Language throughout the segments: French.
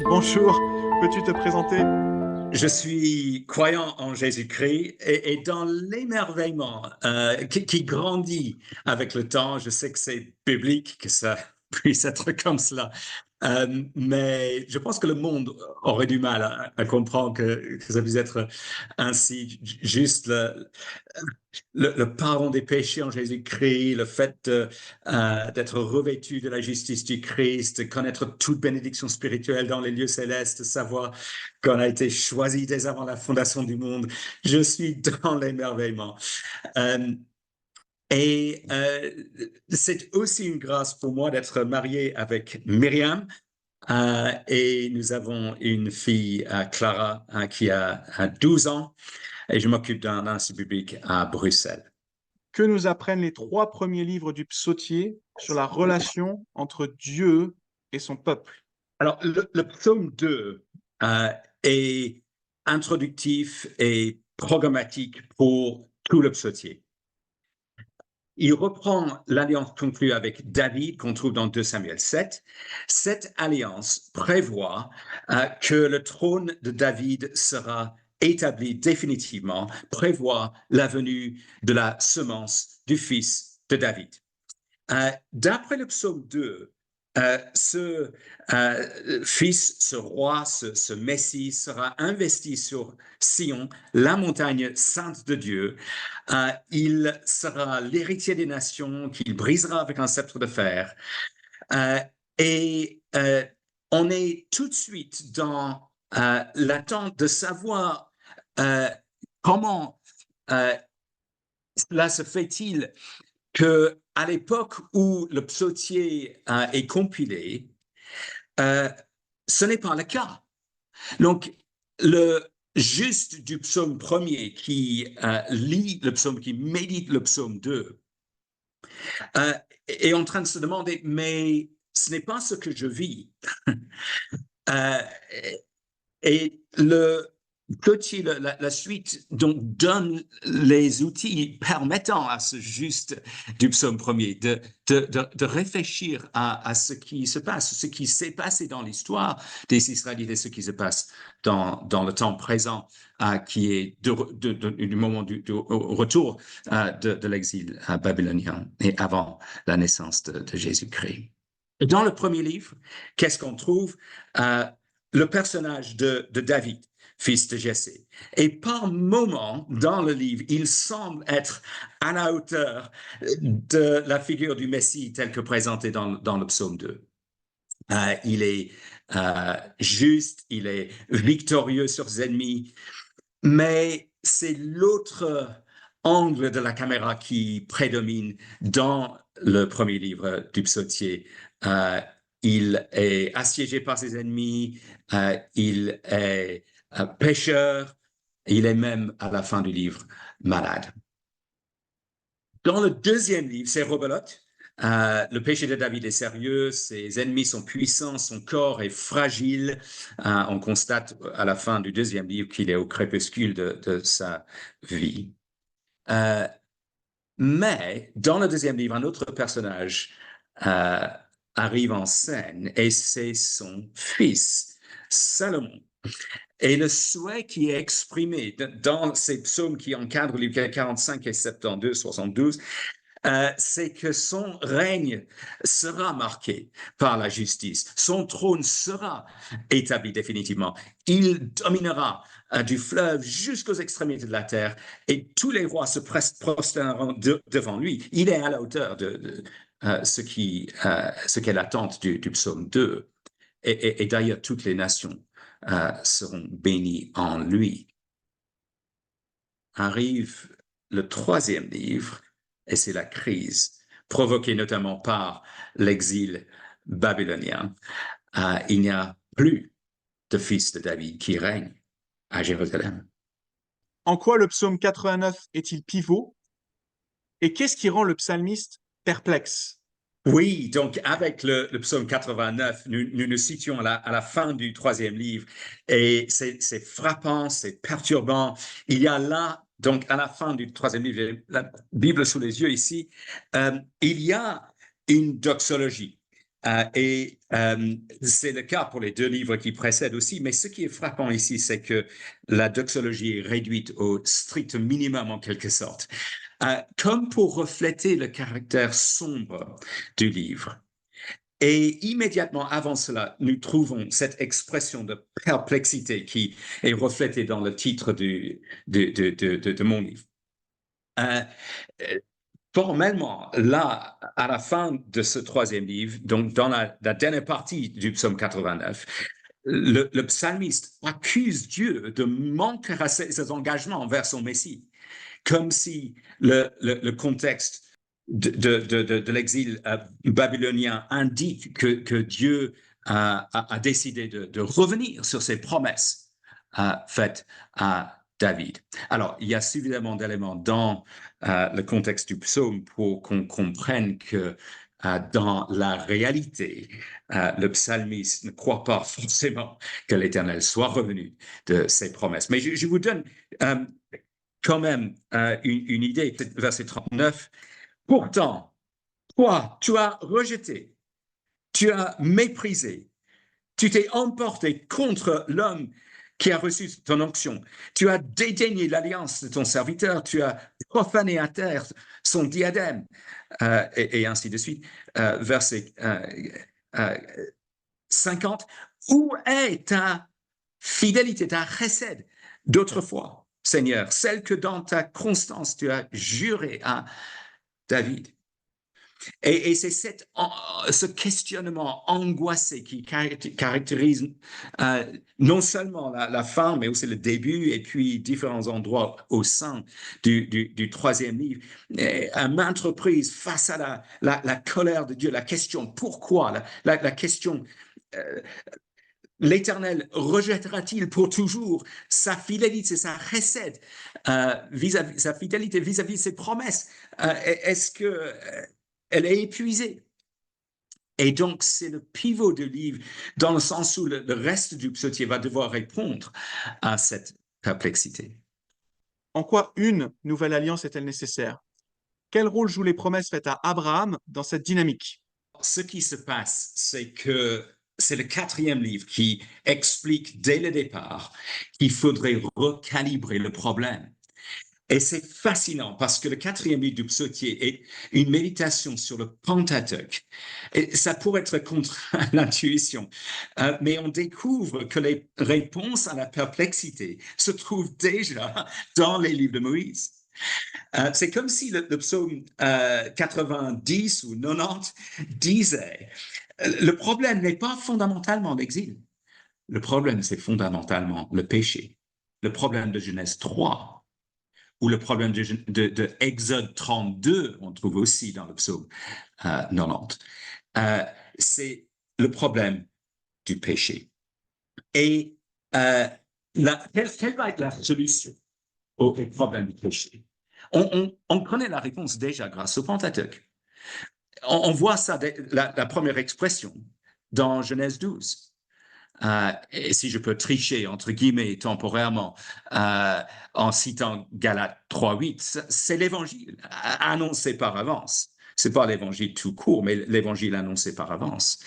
Bonjour, peux-tu te présenter? Je suis croyant en Jésus-Christ et dans l'émerveillement qui grandit avec le temps. Je sais que c'est biblique, que ça puisse être comme cela. Mais je pense que le monde aurait du mal à comprendre que ça puisse être ainsi. Juste le pardon des péchés en Jésus-Christ, le fait d'être revêtu de la justice du Christ, connaître toute bénédiction spirituelle dans les lieux célestes, savoir qu'on a été choisi dès avant la fondation du monde. Je suis dans l'émerveillement. Euh, et c'est aussi une grâce pour moi d'être marié avec Myriam. Et nous avons une fille, Clara, qui a 12 ans, et je m'occupe d'un institut biblique à Bruxelles. Que nous apprennent les trois premiers livres du psautier sur la relation entre Dieu et son peuple? Alors, le psaume 2 est introductif et programmatique pour tout le psautier. Il reprend l'alliance conclue avec David qu'on trouve dans 2 Samuel 7. Cette alliance prévoit que le trône de David sera établi définitivement, prévoit la venue de la semence du fils de David. D'après le psaume 2, ce fils, ce roi, ce Messie sera investi sur Sion, la montagne sainte de Dieu. Il sera l'héritier des nations qu'il brisera avec un sceptre de fer. Euh, et on est tout de suite dans l'attente de savoir euh, comment cela se fait-il que à l'époque où le psautier est compilé, euh, ce n'est pas le cas. Donc, le juste du psaume premier qui lit le psaume, qui médite le psaume 2, est en train de se demander, mais ce n'est pas ce que je vis. euh, et le la suite donc donne les outils permettant à ce juste du psaume premier de réfléchir à ce qui se passe, ce qui s'est passé dans l'histoire des Israélites et ce qui se passe dans le temps présent, qui est du moment du retour de l'exil babylonien et avant la naissance de Jésus-Christ. Et dans le premier livre, qu'est-ce qu'on trouve? Le personnage de David, fils de Jessé. Et par moments, dans le livre, il semble être à la hauteur de la figure du Messie telle que présentée dans le psaume 2. Il est juste, il est victorieux sur ses ennemis, mais c'est l'autre angle de la caméra qui prédomine dans le premier livre du psautier. Euh, il est assiégé par ses ennemis, il est pécheur, il est même à la fin du livre malade. Dans le deuxième livre, c'est rebelote. Le péché de David est sérieux, ses ennemis sont puissants, son corps est fragile. On constate à la fin du deuxième livre qu'il est au crépuscule de sa vie. Mais dans le deuxième livre, un autre personnage euh, arrive en scène et c'est son fils, Salomon. Et le souhait qui est exprimé dans ces psaumes qui encadrent les 45 et 72, 72, c'est que son règne sera marqué par la justice. Son trône sera établi définitivement. Il dominera du fleuve jusqu'aux extrémités de la terre et tous les rois se prosterneront devant lui. Il est à la hauteur de ce qu'est l'attente du psaume 2. Et d'ailleurs, toutes les nations seront bénies en lui. Arrive le troisième livre, et c'est la crise, provoquée notamment par l'exil babylonien. Il n'y a plus de fils de David qui règne à Jérusalem. En quoi le psaume 89 est-il pivot? Et qu'est-ce qui rend le psalmiste perplexe? Oui, donc avec le psaume 89, nous nous situons à la fin du troisième livre et c'est frappant, c'est perturbant. Il y a là, donc à la fin du troisième livre, j'ai la Bible sous les yeux ici, il y a une doxologie. C'est le cas pour les deux livres qui précèdent aussi, mais ce qui est frappant ici, c'est que la doxologie est réduite au strict minimum en quelque sorte, comme pour refléter le caractère sombre du livre. Et immédiatement avant cela, nous trouvons cette expression de perplexité qui est reflétée dans le titre de mon livre. Formellement, là, à la fin de ce troisième livre, donc dans la dernière partie du psaume 89, le psalmiste accuse Dieu de manquer à ses engagements envers son Messie, comme si le contexte de l'exil babylonien indique que Dieu a décidé de revenir sur ses promesses faites à David. Alors, il y a suffisamment d'éléments dans le contexte du psaume pour qu'on comprenne que dans la réalité, le psalmiste ne croit pas forcément que l'Éternel soit revenu de ses promesses. Mais je vous donne quand même une idée. Verset 39. Pourtant, toi, tu as rejeté, tu as méprisé, tu t'es emporté contre l'homme qui a reçu ton onction. Tu as dédaigné l'alliance de ton serviteur, tu as profané à terre son diadème, et ainsi de suite. Verset 50. Où est ta fidélité, ta chesed d'autrefois, Seigneur, celle que dans ta constance tu as juré à David? Et c'est ce questionnement angoissé qui caractérise non seulement la fin, mais aussi le début et puis différents endroits au sein du troisième livre. À maintes reprises, face à la colère de Dieu, la question pourquoi, la question l'Éternel rejettera-t-il pour toujours sa fidélité, sa chesed, sa fidélité vis-à-vis de ses promesses? Est-ce que elle est épuisée? Et donc, c'est le pivot du livre, dans le sens où le reste du psautier va devoir répondre à cette perplexité. En quoi une nouvelle alliance est-elle nécessaire? Quel rôle jouent les promesses faites à Abraham dans cette dynamique? Ce qui se passe, c'est que c'est le quatrième livre qui explique dès le départ qu'il faudrait recalibrer le problème. Et c'est fascinant parce que le quatrième livre du psautier est une méditation sur le Pentateuque. Et ça pourrait être contre l'intuition, mais on découvre que les réponses à la perplexité se trouvent déjà dans les livres de Moïse. C'est comme si le psaume 90 ou 90 disait, le problème n'est pas fondamentalement l'exil. Le problème, c'est fondamentalement le péché. Le problème de Genèse 3, ou le problème de Exode 32, on trouve aussi dans le psaume 90. C'est le problème du péché. Et quelle va être la solution au problème du péché? On connaît la réponse déjà grâce au Pentateuque. On voit ça, la première expression, dans Genèse 12. Et si je peux tricher, entre guillemets, temporairement, en citant Galates 3.8, c'est l'évangile annoncé par avance. C'est pas l'évangile tout court, mais l'évangile annoncé par avance.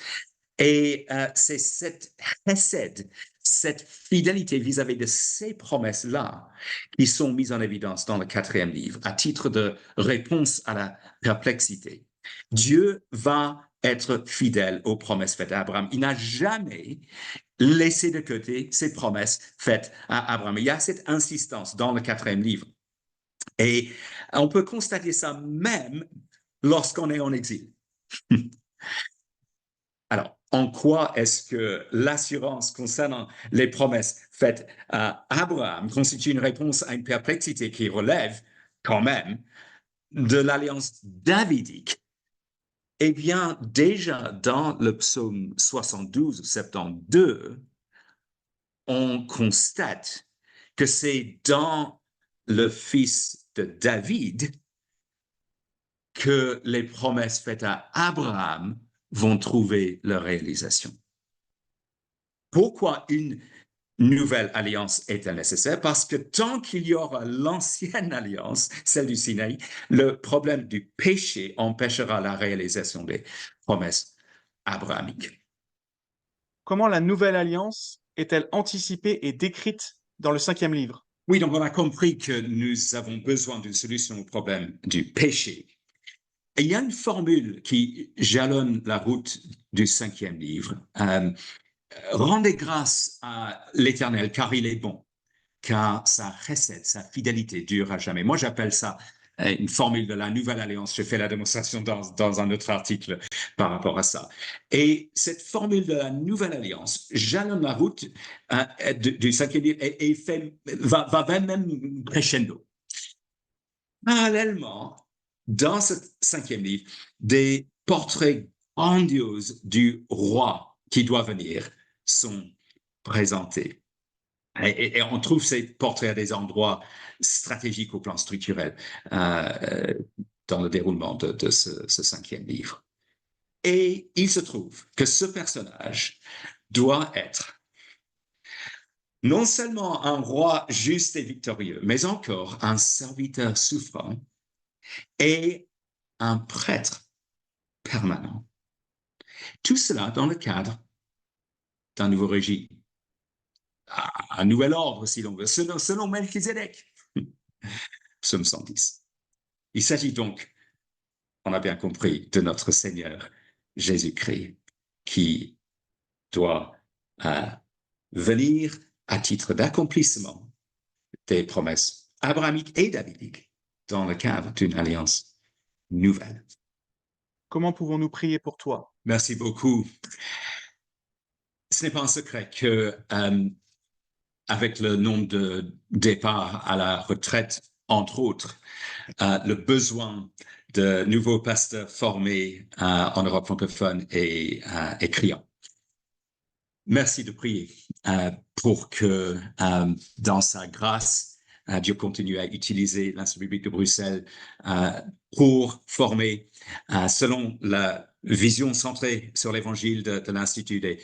Et c'est cette chesed, cette fidélité vis-à-vis de ces promesses-là qui sont mises en évidence dans le quatrième livre, à titre de réponse à la perplexité. Dieu va être fidèle aux promesses faites à Abraham. Il n'a jamais laissé de côté ces promesses faites à Abraham. Il y a cette insistance dans le quatrième livre. Et on peut constater ça même lorsqu'on est en exil. Alors, en quoi est-ce que l'assurance concernant les promesses faites à Abraham constitue une réponse à une perplexité qui relève quand même de l'alliance davidique? Eh bien, déjà dans le psaume 72 ou 72, on constate que c'est dans le fils de David que les promesses faites à Abraham vont trouver leur réalisation. Pourquoi une nouvelle alliance est-elle nécessaire? Parce que tant qu'il y aura l'ancienne alliance, celle du Sinaï, le problème du péché empêchera la réalisation des promesses abrahamique. Comment la nouvelle alliance est-elle anticipée et décrite dans le 5e livre? Oui, donc on a compris que nous avons besoin d'une solution au problème du péché. Et il y a une formule qui jalonne la route du 5e livre. Rendez grâce à l'Éternel, car il est bon, car sa recette, sa fidélité dure à jamais. Moi, j'appelle ça une formule de la nouvelle alliance. J'ai fait la démonstration dans un autre article par rapport à ça. Et cette formule de la nouvelle alliance jalonne la route du 5e livre et va même crescendo. Parallèlement, dans ce 5e livre, des portraits grandioses du roi qui doit venir sont présentés. Et on trouve ces portraits à des endroits stratégiques au plan structurel dans le déroulement de ce 5e livre. Et il se trouve que ce personnage doit être non seulement un roi juste et victorieux, mais encore un serviteur souffrant et un prêtre permanent. Tout cela dans le cadre d'un nouveau régime, un nouvel ordre, si l'on veut, selon Melchizedek. Psaume 110. Il s'agit donc, on a bien compris, de notre Seigneur Jésus-Christ qui doit venir à titre d'accomplissement des promesses abrahamiques et davidiques dans le cadre d'une alliance nouvelle. Comment pouvons-nous prier pour toi? Merci beaucoup. Ce n'est pas un secret que, avec le nombre de départs à la retraite, entre autres, le besoin de nouveaux pasteurs formés en Europe francophone est criant. Merci de prier pour que, dans sa grâce, Dieu continue à utiliser l'Institut biblique de Bruxelles pour former, selon la vision centrée sur l'évangile de l'Institut, des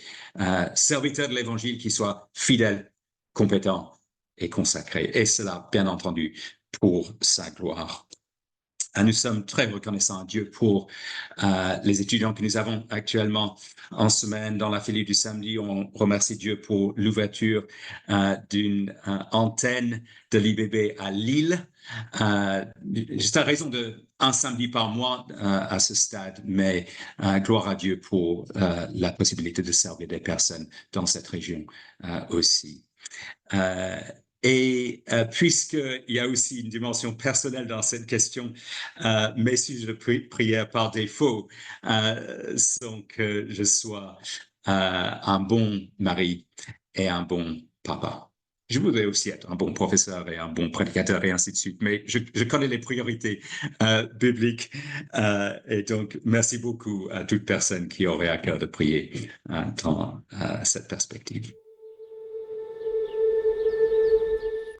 serviteurs de l'évangile qui soient fidèles, compétents et consacrés. Et cela, bien entendu, pour sa gloire. Nous sommes très reconnaissants à Dieu pour les étudiants que nous avons actuellement en semaine dans la filière du samedi. On remercie Dieu pour l'ouverture d'une antenne de l'IBB à Lille. Juste à raison d'un samedi par mois à ce stade, mais gloire à Dieu pour la possibilité de servir des personnes dans cette région aussi. Et puisqu'il y a aussi une dimension personnelle dans cette question, mes sujets de prière par défaut sont que je sois un bon mari et un bon papa. Je voudrais aussi être un bon professeur et un bon prédicateur et ainsi de suite, mais je connais les priorités bibliques et donc merci beaucoup à toute personne qui aurait à cœur de prier dans cette perspective.